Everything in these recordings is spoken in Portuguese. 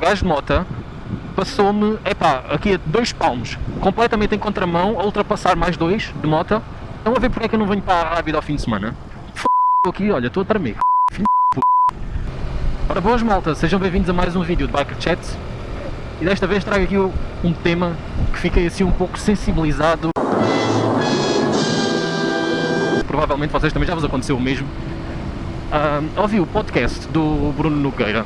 gajo de moto passou-me, aqui a 2 palmos, completamente em contramão, a ultrapassar mais 2 de moto. Estão a ver porque é que eu não venho para a Rábida ao fim de semana? Aqui, olha, estou a tremer. Ora, boas malta, sejam bem-vindos a mais um vídeo de Biker Chats. E desta vez trago aqui um tema que fiquei assim um pouco sensibilizado. Provavelmente vocês também já vos aconteceu o mesmo. Ouvi o podcast do Bruno Nogueira.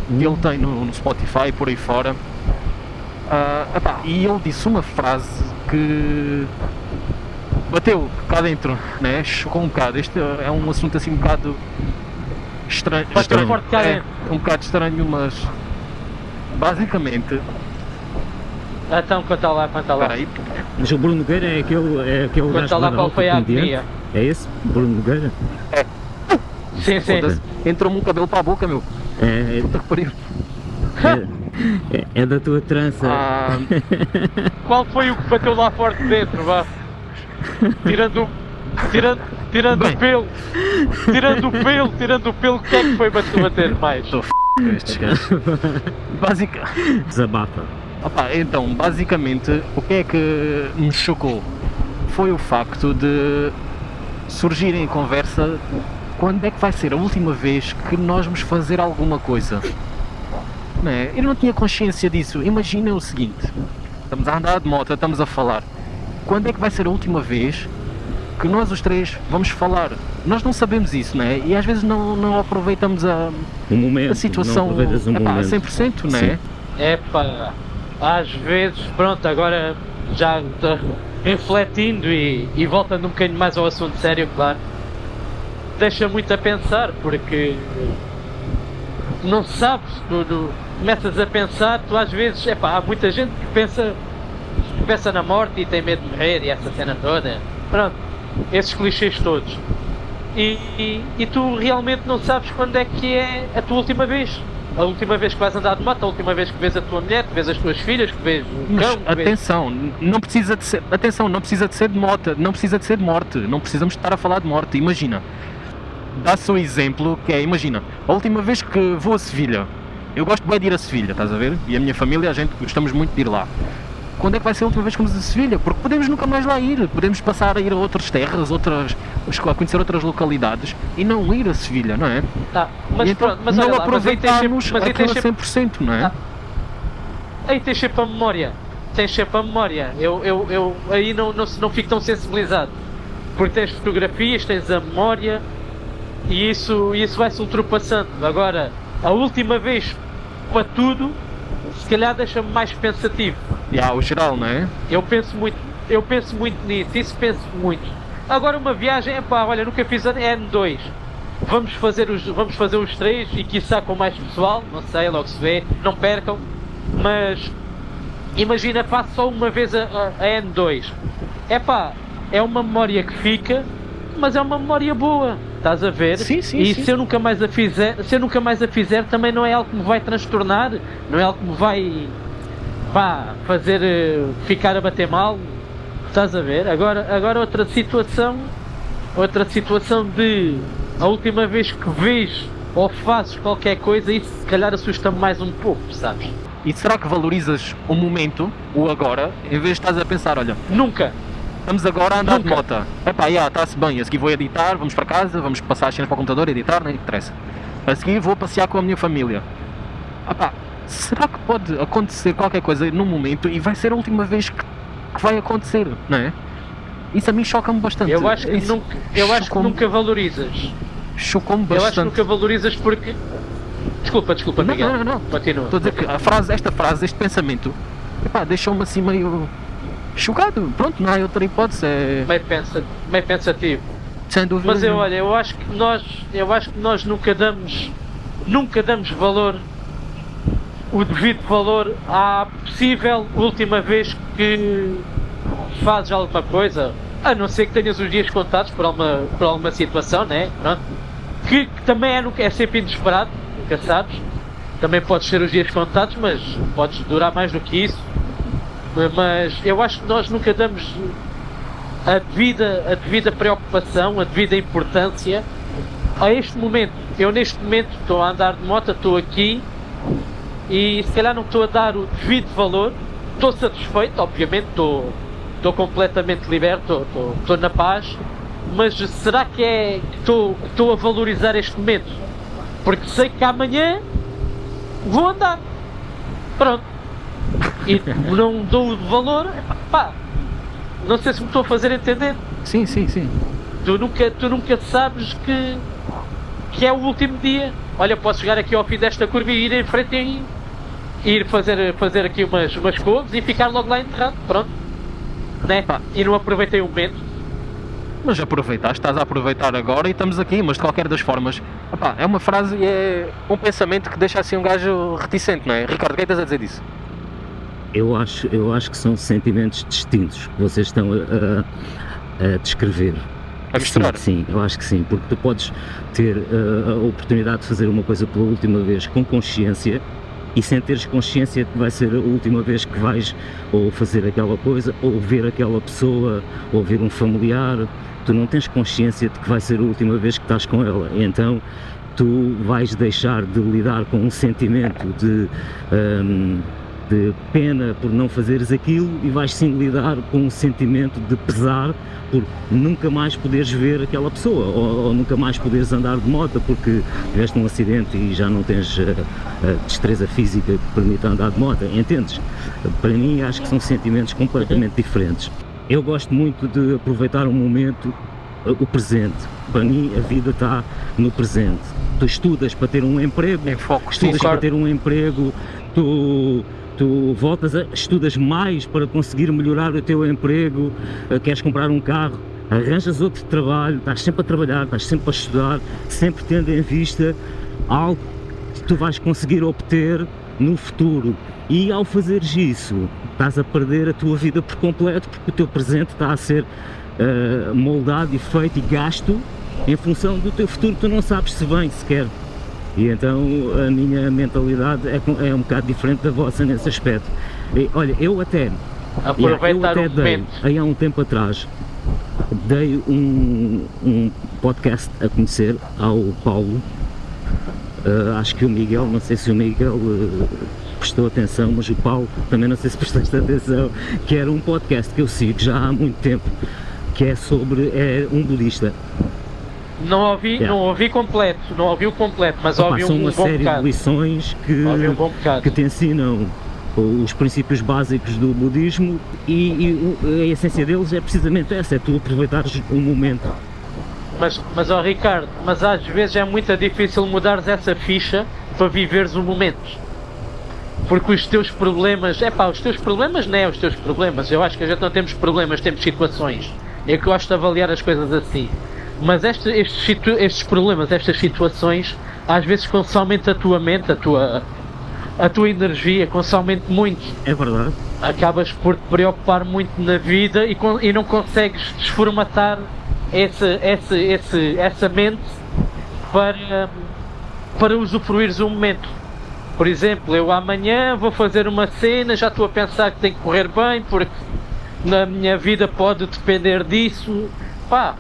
Ele tem no Spotify, por aí fora. E ele disse uma frase que bateu cá dentro, né? Chocou um bocado. Este é um assunto assim um bocado estranho. Um bocado estranho, mas basicamente. Então conta lá. Peraí. Mas o Bruno Nogueira é aquele conta lá qual foi a agonia. É esse? Bruno Nogueira? É. Sim. Entrou-me um cabelo para a boca, meu. Puta que pariu. É da tua trança. Qual foi o que bateu lá forte dentro, vá? Tirando o pelo. Tirando o pelo, o que é que foi bater mais? Estou estes gajos. Desabafa. Então, basicamente, o que é que me chocou foi o facto de surgir em conversa quando é que vai ser a última vez que nós vamos fazer alguma coisa. Não é? Eu não tinha consciência disso. Imaginem o seguinte, estamos a andar de moto, estamos a falar. Quando é que vai ser a última vez que nós os três vamos falar? Nós não sabemos isso, não é? E às vezes não aproveitamos a situação não aproveitas um momento. A 100%, não é? Às vezes, pronto, agora já refletindo e voltando um bocadinho mais ao assunto sério, claro, deixa muito a pensar, porque não sabes, tu começas a pensar, tu às vezes, há muita gente que pensa na morte e tem medo de morrer e essa cena toda, pronto, esses clichês todos, e tu realmente não sabes quando é que é a tua última vez. A última vez que vais andar de moto, a última vez que vês a tua mulher, que vês as tuas filhas, que vês o cão. Mas atenção, não precisa de ser de moto, não precisa de ser de morte, não precisamos estar a falar de morte. Imagina, dá-se um exemplo que é, imagina, a última vez que vou a Sevilha, eu gosto bem de ir a Sevilha, estás a ver? E a minha família, a gente gostamos muito de ir lá. Quando é que vai ser a última vez que vamos a Sevilha? Porque podemos nunca mais lá ir, podemos passar a ir a outras terras, a conhecer outras localidades e não ir a Sevilha, não é? Mas então, pronto, mas não olha aproveitarmos aquilo a 100%, não é? Aí tens sempre a memória, eu aí não fico tão sensibilizado, porque tens fotografias, tens a memória e isso vai-se ultrapassando. Agora, a última vez para tudo, se calhar deixa-me mais pensativo. O geral, não é? Eu penso muito nisso, penso muito. Agora uma viagem, olha, nunca fiz a N2. Vamos fazer os 3 e quiçá com mais pessoal, não sei, logo se vê, não percam. Mas imagina, faço só uma vez a N2. É uma memória que fica, mas é uma memória boa. Estás a ver? Sim. Se eu nunca mais a fizer, também não é algo que me vai transtornar, não é algo que me vai fazer ficar a bater mal. Estás a ver? Agora outra situação de a última vez que vês ou fazes qualquer coisa, isso se calhar assusta-me mais um pouco, sabes? E será que valorizas o momento, o agora, em vez de estás a pensar, olha, nunca. Estamos agora a andar de moto. Está-se bem, a seguir vou editar, vamos para casa, vamos passar as cenas para o computador, editar, não interessa. A seguir vou passear com a minha família. Será que pode acontecer qualquer coisa num momento e vai ser a última vez que vai acontecer, não é? Isso a mim choca-me bastante. Eu acho que nunca valorizas. Chocou-me bastante. Eu acho que nunca valorizas porque... Desculpa, Miguel. Não. Continua. Estou a dizer que esta frase, este pensamento, deixou-me assim meio chocado. Pronto, não há outra hipótese. Meio pensativo. Sem dúvida. Mas eu acho que nós nunca damos valor, o devido valor à possível última vez que fazes alguma coisa, a não ser que tenhas os dias contados por alguma situação, né? Pronto. Que também é sempre inesperado, nunca sabes. Também podes ter os dias contados, mas podes durar mais do que isso. Mas eu acho que nós nunca damos a devida preocupação, a devida importância a este momento. Eu neste momento estou a andar de moto, estou aqui e se calhar não estou a dar o devido valor. Estou satisfeito, obviamente, estou completamente liberto, estou na paz, mas será que estou a valorizar este momento? Porque sei que amanhã vou andar, pronto, e não dou o valor, pá, não sei se me estou a fazer entender. Sim. Tu nunca sabes que é o último dia. Olha, posso chegar aqui ao fim desta curva e ir em frente e ir fazer aqui umas couves e ficar logo lá enterrado, pronto, né? E não aproveitei o momento. Mas aproveitaste, estás a aproveitar agora e estamos aqui, mas de qualquer das formas, epá, é uma frase e é um pensamento que deixa assim um gajo reticente, não é? Ricardo, o que é que estás a dizer disso? Eu acho que são sentimentos distintos que vocês estão a descrever. A misturar? Sim, eu acho que sim, porque tu podes ter a oportunidade de fazer uma coisa pela última vez com consciência e sem teres consciência de que vai ser a última vez que vais ou fazer aquela coisa, ou ver aquela pessoa, ou ver um familiar. Tu não tens consciência de que vai ser a última vez que estás com ela, então tu vais deixar de lidar com um sentimento de pena por não fazeres aquilo e vais sim lidar com um sentimento de pesar por nunca mais poderes ver aquela pessoa ou nunca mais poderes andar de moto porque tiveste um acidente e já não tens a destreza física que permite andar de moto, entendes? Para mim acho que são sentimentos completamente diferentes. Eu gosto muito de aproveitar o momento, o presente. Para mim a vida está no presente. Tu estudas para ter um emprego, para ter um emprego, tu estudas mais para conseguir melhorar o teu emprego, queres comprar um carro, arranjas outro trabalho, estás sempre a trabalhar, estás sempre a estudar, sempre tendo em vista algo que tu vais conseguir obter no futuro. E ao fazeres isso, estás a perder a tua vida por completo, porque o teu presente está a ser moldado e feito e gasto em função do teu futuro que tu não sabes se vem sequer. E então a minha mentalidade é um bocado diferente da vossa nesse aspecto. E, olha, eu até dei, aí há um tempo atrás, dei um podcast a conhecer ao Paulo, acho que o Miguel, não sei se o Miguel prestou atenção, mas o Paulo também não sei se prestaste atenção, que era um podcast que eu sigo já há muito tempo, que é sobre um budista. Não ouvi o completo, mas ouvi são um uma bom série bocado. de lições que te ensinam os princípios básicos do budismo e a essência deles é precisamente essa, é tu aproveitares o momento. Mas ó Ricardo, mas às vezes é muito difícil mudares essa ficha para viveres o momento. Porque os teus problemas, eu acho que a gente não temos problemas, temos situações. É que eu gosto de avaliar as coisas assim. Mas estes problemas, estas situações, às vezes consomem a tua mente, a tua energia, consomem muito. É verdade. Acabas por te preocupar muito na vida e não consegues desformatar essa mente para usufruires o momento. Por exemplo, eu amanhã vou fazer uma cena, já estou a pensar que tem que correr bem, porque na minha vida pode depender disso, pá.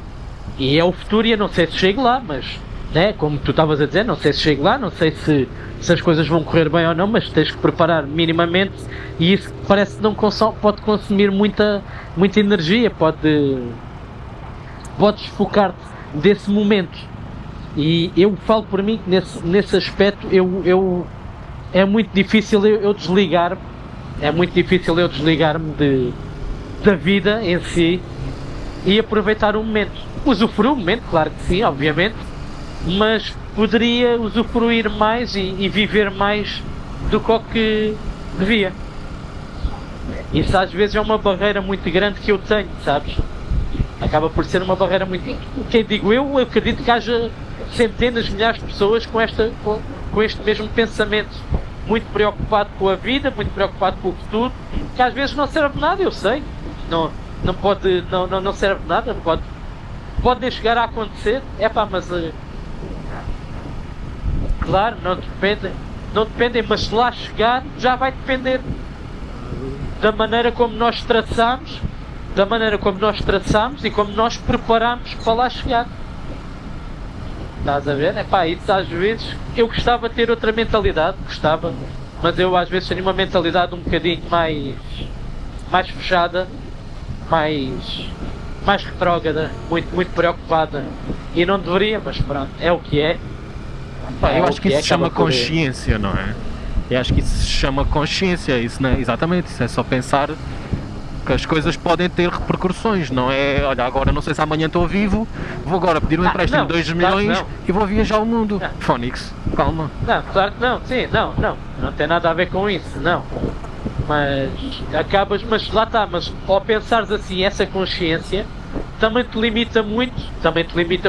E é o futuro e eu não sei se chego lá, mas, né, como tu estavas a dizer, não sei se chego lá, não sei se as coisas vão correr bem ou não, mas tens que preparar minimamente e isso parece que não pode consumir muita energia, podes focar-te desse momento. E eu falo por mim que nesse aspecto é muito difícil eu desligar-me, da vida em si e aproveitar o momento. Usufruir o momento, claro que sim, obviamente, mas poderia usufruir mais e viver mais do que devia. Isso às vezes é uma barreira muito grande que eu tenho, sabes? Acaba por ser uma barreira muito... Quem digo eu acredito que haja centenas, milhares de pessoas com este mesmo pensamento. Muito preocupado com a vida, muito preocupado com o futuro, que às vezes não serve de nada, eu sei. Não serve de nada, pode nem chegar a acontecer, mas claro, não dependem, mas se lá chegar já vai depender da maneira como nós traçamos e como nós preparamos para lá chegar. Estás a ver? Isso às vezes eu gostava de ter outra mentalidade, mas eu às vezes tenho uma mentalidade um bocadinho mais fechada, mais retrógrada, muito preocupada, e não deveria, mas pronto, é o que é. Pá, eu acho que isso se chama acaba por- consciência, não é? Eu acho que isso se chama consciência, isso não é? Exatamente, isso é só pensar que as coisas podem ter repercussões, não é? Olha, agora não sei se amanhã estou vivo, vou agora pedir um empréstimo não, de 2 claro que milhões não. e vou viajar o mundo. Não. Fónix, calma. Não, claro que não, sim, não tem nada a ver com isso, não. Mas lá está, mas ao pensares assim, essa consciência também te limita muito,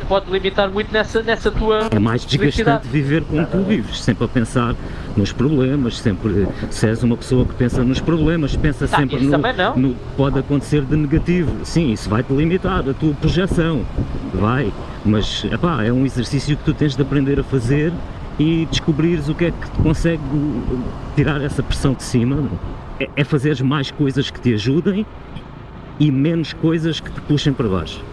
pode limitar muito nessa tua É mais desgastante felicidade. viver como tu vives, sempre a pensar nos problemas, sempre, se és uma pessoa que pensa nos problemas, pensa sempre isso também não. no que pode acontecer de negativo. Sim, isso vai-te limitar a tua projeção, vai, mas epá, é um exercício que tu tens de aprender a fazer e descobrires o que é que te consegue tirar essa pressão de cima. É fazeres mais coisas que te ajudem e menos coisas que te puxem para baixo.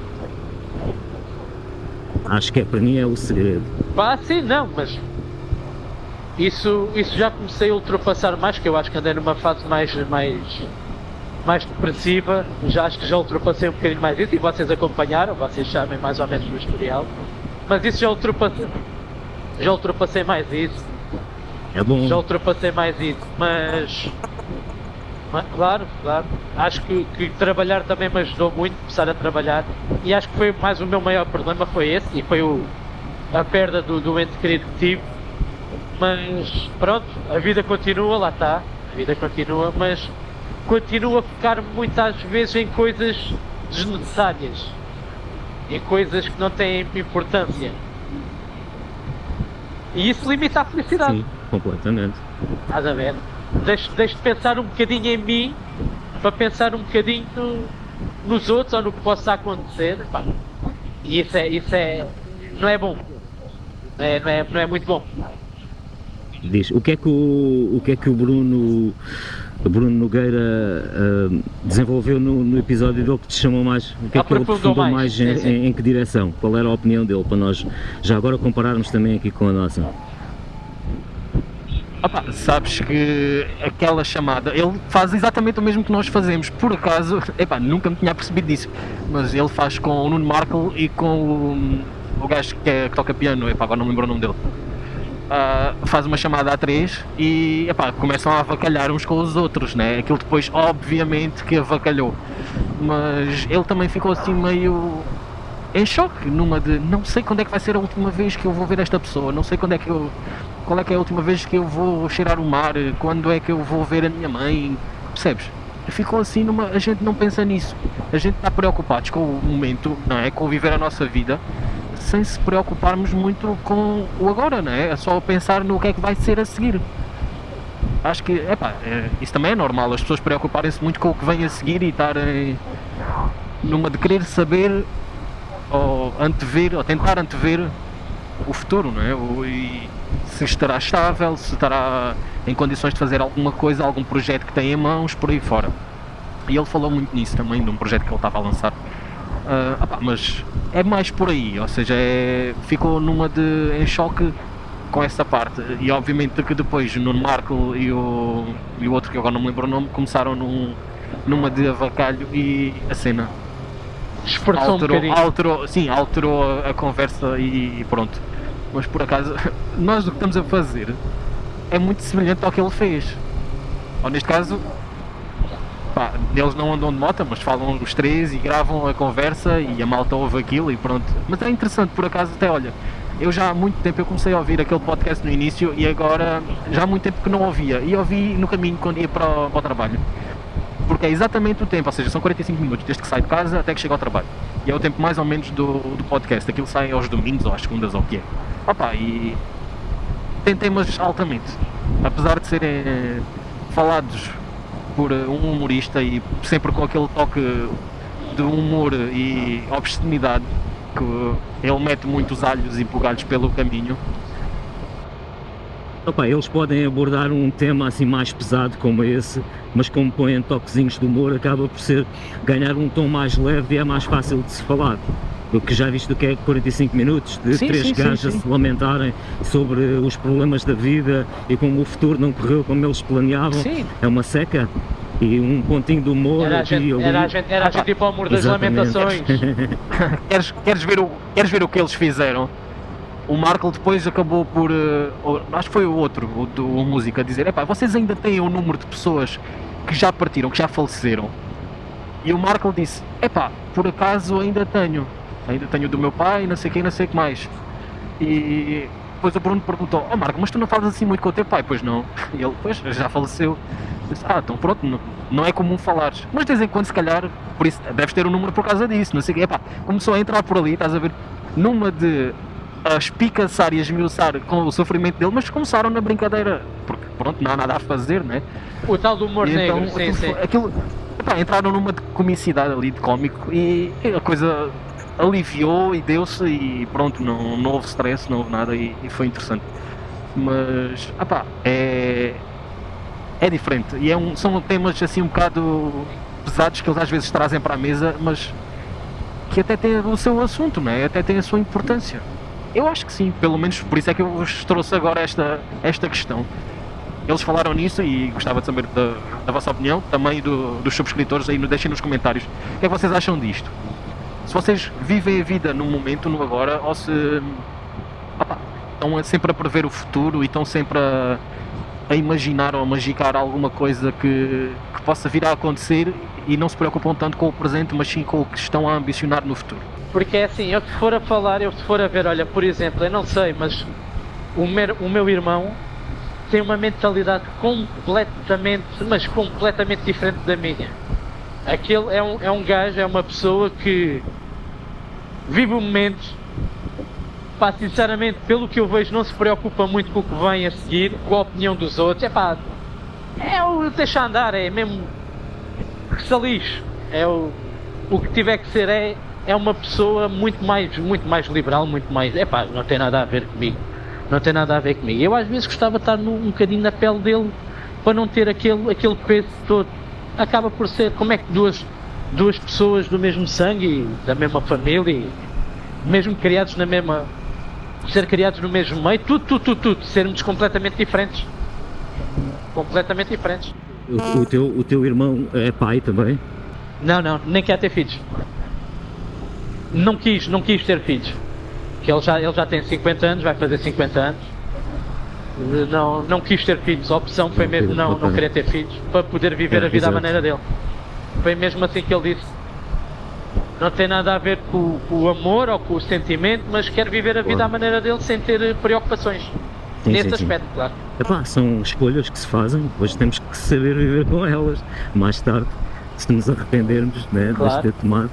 Acho que para mim é o segredo. Pá, sim, não, mas isso já comecei a ultrapassar mais, que eu acho que andei numa fase mais depressiva, acho que já ultrapassei um bocadinho mais isso, e vocês acompanharam, vocês sabem mais ou menos do historial, mas isso já ultrapassei mais isso, É bom. mas claro, acho que trabalhar também me ajudou muito, começar a trabalhar, e acho que foi mais o meu maior problema, foi esse, e foi a perda do ente querido que tive, mas pronto, a vida continua, lá está, a vida continua, mas continuo a focar muitas vezes em coisas desnecessárias, em coisas que não têm importância, e isso limita a felicidade. Sim, completamente. Estás a ver? Deixo de pensar um bocadinho em mim para pensar um bocadinho nos outros ou no que possa acontecer. Pá. E isso não é bom. Não é muito bom. Diz, o que é que o Bruno Nogueira desenvolveu no episódio dele que te chamou mais? O que é que ele Aprofundou aprofundou mais, mais sim. em que direção? Qual era a opinião dele para nós já agora compararmos também aqui com a nossa? Opa, sabes que aquela chamada, ele faz exatamente o mesmo que nós fazemos, por acaso, epá, nunca me tinha percebido disso, mas ele faz com o Nuno Markle e com o gajo que toca piano, epá, agora não me lembro o nome dele. Faz uma chamada a 3 e epá, começam a avacalhar uns com os outros, né? Aquilo depois obviamente que avacalhou, mas ele também ficou assim meio em choque, numa de não sei quando é que vai ser a última vez que eu vou ver esta pessoa, não sei qual é que é a última vez que eu vou cheirar o mar, quando é que eu vou ver a minha mãe, percebes? Ficou assim a gente não pensa nisso, a gente está preocupados com o momento, não é? Com viver a nossa vida, sem se preocuparmos muito com o agora, não é? É só pensar no que é que vai ser a seguir. Acho que, isso também é normal, as pessoas preocuparem-se muito com o que vem a seguir e estarem numa de querer saber ou antever, ou tentar antever o futuro, não é? E se estará estável, se estará em condições de fazer alguma coisa, algum projeto que tem em mãos, por aí fora. E ele falou muito nisso também, de um projeto que ele estava a lançar. Mas é mais por aí, ou seja, ficou em choque com essa parte. E obviamente que depois o Nuno Markle e o outro que agora não me lembro o nome, começaram numa de avacalho e a cena Esforçou um bocadinho. alterou a conversa e pronto. Mas por acaso, nós o que estamos a fazer é muito semelhante ao que ele fez. Ou neste caso, pá, eles não andam de moto, mas falam os três e gravam a conversa e a malta ouve aquilo e pronto. Mas é interessante, por acaso, até olha, eu já há muito tempo eu comecei a ouvir aquele podcast no início e agora já há muito tempo que não ouvia. E ouvi no caminho quando ia para o trabalho. Porque é exatamente o tempo, ou seja, são 45 minutos desde que sai de casa até que chega ao trabalho. E é o tempo mais ou menos do podcast, aquilo sai aos domingos ou às segundas ou o que é. E tem temas altamente, apesar de serem falados por um humorista e sempre com aquele toque de humor e obscenidade que ele mete muitos alhos e bugalhos pelo caminho. Eles podem abordar um tema assim mais pesado como esse, mas como põem toquezinhos de humor, acaba por ganhar um tom mais leve e é mais fácil de se falar. O que já viste do que é 45 minutos de Sim, três sim, sim, gajos a sim. se lamentarem sobre os problemas da vida e como o futuro não correu como eles planeavam. Sim. É uma seca e um pontinho de humor Era a aqui e gente, ali. era a gente ir para o muro das Exatamente. lamentações. Queres ver o que eles fizeram? O Markle depois acabou por, acho que foi o outro, o músico, a dizer: epá, vocês ainda têm o número de pessoas que já partiram, que já faleceram? E o Markle disse: epá, por acaso ainda tenho do meu pai, não sei quem, não sei o que mais. E depois o Bruno perguntou: Marco, mas tu não falas assim muito com o teu pai? Pois não. E ele: pois, já faleceu. Eu disse: então pronto, não é comum falares, mas de vez em quando, se calhar, por isso, deves ter um número por causa disso, não sei o quê. Epá, começou a entrar por ali, estás a ver, numa de a espicaçar e a esmiuçar com o sofrimento dele, mas começaram na brincadeira, porque pronto, não há nada a fazer, né? O tal do humor E negro, então, sim, sim. Epá, entraram numa de comicidade ali, de cómico, e a coisa aliviou e deu-se, e pronto, não houve stress, não houve nada, e foi interessante. Mas, epá, é diferente, e são temas assim um bocado pesados que eles às vezes trazem para a mesa, mas que até têm o seu assunto, não é? Até têm a sua importância. Eu acho que sim, pelo menos por isso é que eu vos trouxe agora esta questão. Eles falaram nisso e gostava de saber da vossa opinião, também dos subscritores, aí deixem nos comentários o que é que vocês acham disto. Se vocês vivem a vida no momento, no agora, ou se estão sempre a prever o futuro e estão sempre a imaginar ou a magicar alguma coisa que possa vir a acontecer e não se preocupam tanto com o presente, mas sim com o que estão a ambicionar no futuro. Porque é assim, eu se for a falar, eu se for a ver, olha, por exemplo, eu não sei, mas o meu irmão tem uma mentalidade completamente diferente da minha. Aquele é um gajo, é uma pessoa que vive o momento, pá, sinceramente, pelo que eu vejo, não se preocupa muito com o que vem a seguir, com a opinião dos outros, é o deixar andar, é mesmo que se lixe, é o que tiver que ser, é uma pessoa muito mais liberal, muito mais, não tem nada a ver comigo. Não tem nada a ver comigo. Eu às vezes gostava de estar um bocadinho na pele dele para não ter aquele peso todo. Acaba por ser, como é que duas pessoas do mesmo sangue, da mesma família, mesmo criados ser criados no mesmo meio, tudo, sermos completamente diferentes. Completamente diferentes. O teu irmão é pai também? Não, nem quer ter filhos. Não quis ter filhos. Que ele já tem 50 anos, vai fazer 50 anos. Não quis ter filhos, a opção foi mesmo não querer ter filhos, para poder viver a vida à maneira dele. Foi mesmo assim que ele disse. Não tem nada a ver com o amor ou com o sentimento, mas quer viver a vida à maneira dele sem ter preocupações. Nesse aspecto, claro. São escolhas que se fazem, depois temos que saber viver com elas. Mais tarde, se nos arrependermos, né, de ter tomado.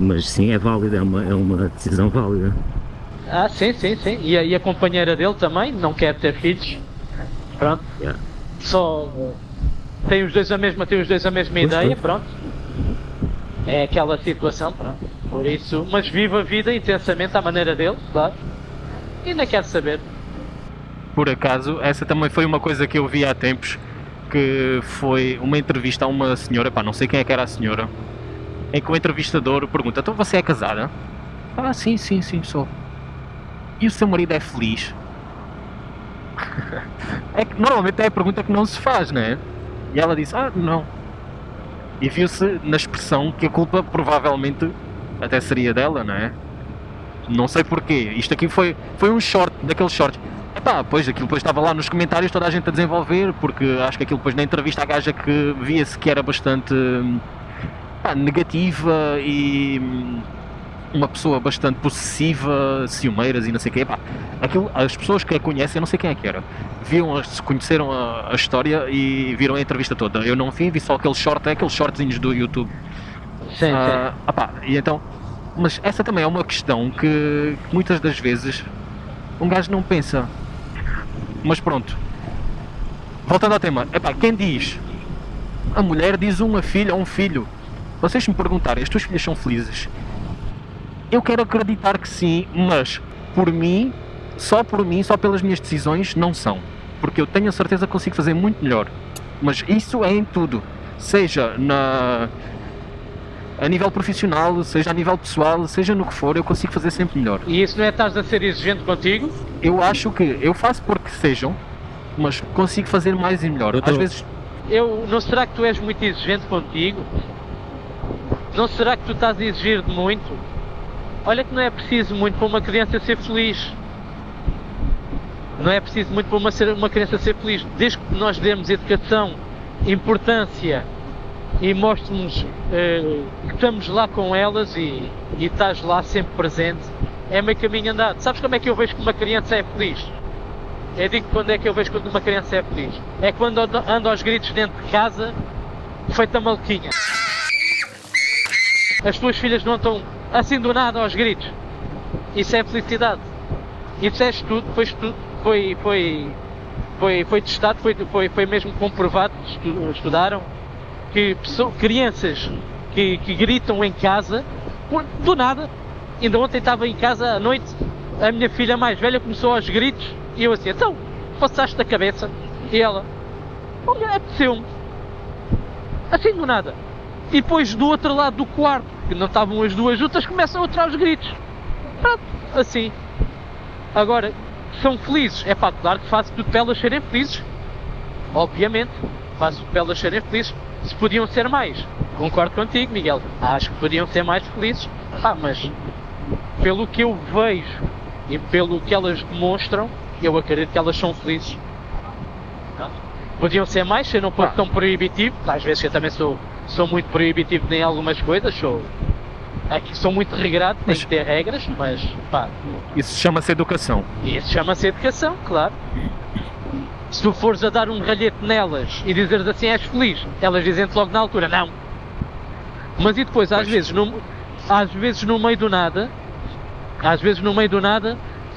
Mas sim, é válida, é uma decisão válida. Sim. E a companheira dele também não quer ter filhos. Pronto. Yeah. Só tem os dois a mesma ideia, pronto. É aquela situação, pronto. Por isso, mas vive a vida intensamente à maneira dele, claro. E ainda quer saber. Por acaso, essa também foi uma coisa que eu vi há tempos, que foi uma entrevista a uma senhora, não sei quem é que era a senhora, em que o entrevistador pergunta: então você é casada? Sim, sou. E o seu marido é feliz? É que normalmente é a pergunta que não se faz, né? E ela disse: não. E viu-se na expressão que a culpa provavelmente até seria dela, não é? Não sei porquê. Isto aqui foi um short, daqueles shorts. Pois aquilo depois estava lá nos comentários, toda a gente a desenvolver, porque acho que aquilo depois na entrevista a gaja que via-se que era bastante negativa e uma pessoa bastante possessiva, ciumeiras e não sei o quê. As pessoas que a conhecem, eu não sei quem é que era, conheceram a história e viram a entrevista toda. Eu não vi só aqueles shortzinhos do YouTube. Sim. E então, mas essa também é uma questão que muitas das vezes um gajo não pensa. Mas pronto, voltando ao tema, quem diz? A mulher diz uma filha ou um filho. Vocês me perguntarem: as tuas filhas são felizes? Eu quero acreditar que sim, mas por mim, só pelas minhas decisões, não são. Porque eu tenho a certeza que consigo fazer muito melhor. Mas isso é em tudo. Seja A nível profissional, seja a nível pessoal, seja no que for, eu consigo fazer sempre melhor. E isso não é estás a ser exigente contigo? Eu acho que eu faço porque sejam, mas consigo fazer mais e melhor. Às vezes, Não será que tu és muito exigente contigo? Não será que tu estás a exigir de muito? Olha que não é preciso muito para uma criança ser feliz. Não é preciso muito para uma criança ser feliz. Desde que nós demos educação, importância e mostremos que estamos lá com elas e estás lá sempre presente, é meio caminho andado. Sabes como é que eu vejo que uma criança é feliz? Eu digo quando é que eu vejo quando uma criança é feliz. É quando anda aos gritos dentro de casa, feita maluquinha. As tuas filhas não estão assim do nada aos gritos. Isso é felicidade. E disseste tudo, foi testado, foi mesmo comprovado, estudaram, que crianças que gritam em casa, do nada, ainda ontem estava em casa à noite, a minha filha mais velha começou aos gritos, e eu assim, então, passaste a cabeça, e ela, olha, apeteceu-me, assim do nada. E depois do outro lado do quarto, que não estavam as duas juntas, começam a tirar os gritos. Pronto, assim. Agora, são felizes. É pá, claro que faço tudo para elas serem felizes. Obviamente, faço tudo para elas serem felizes. Se podiam ser mais, concordo contigo, Miguel. Acho que podiam ser mais felizes. Pá, mas pelo que eu vejo e pelo que elas demonstram, eu acredito que elas são felizes. Podiam ser mais, se eu não fosse tão proibitivo. Às vezes eu também sou muito proibitivo em algumas coisas, aqui sou muito regrado, tem que ter regras, mas pá. isso chama-se educação. Isso chama-se educação, claro. Se tu fores a dar um ralhete nelas e dizeres assim, és feliz, elas dizem-te logo na altura, não. Mas e depois, às vezes no meio do nada,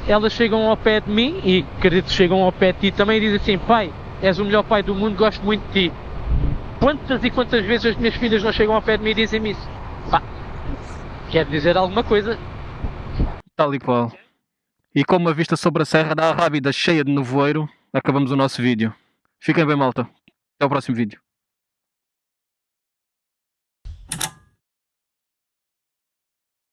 elas chegam ao pé de mim, e acredito que chegam ao pé de ti também, e dizem assim, pai, és o melhor pai do mundo, gosto muito de ti. Quantas e quantas vezes as minhas filhas não chegam ao pé de mim e dizem-me isso? Pá, quer dizer alguma coisa? Tal e qual. E com uma vista sobre a Serra da Arrábida cheia de nevoeiro, acabamos o nosso vídeo. Fiquem bem, malta. Até o próximo vídeo.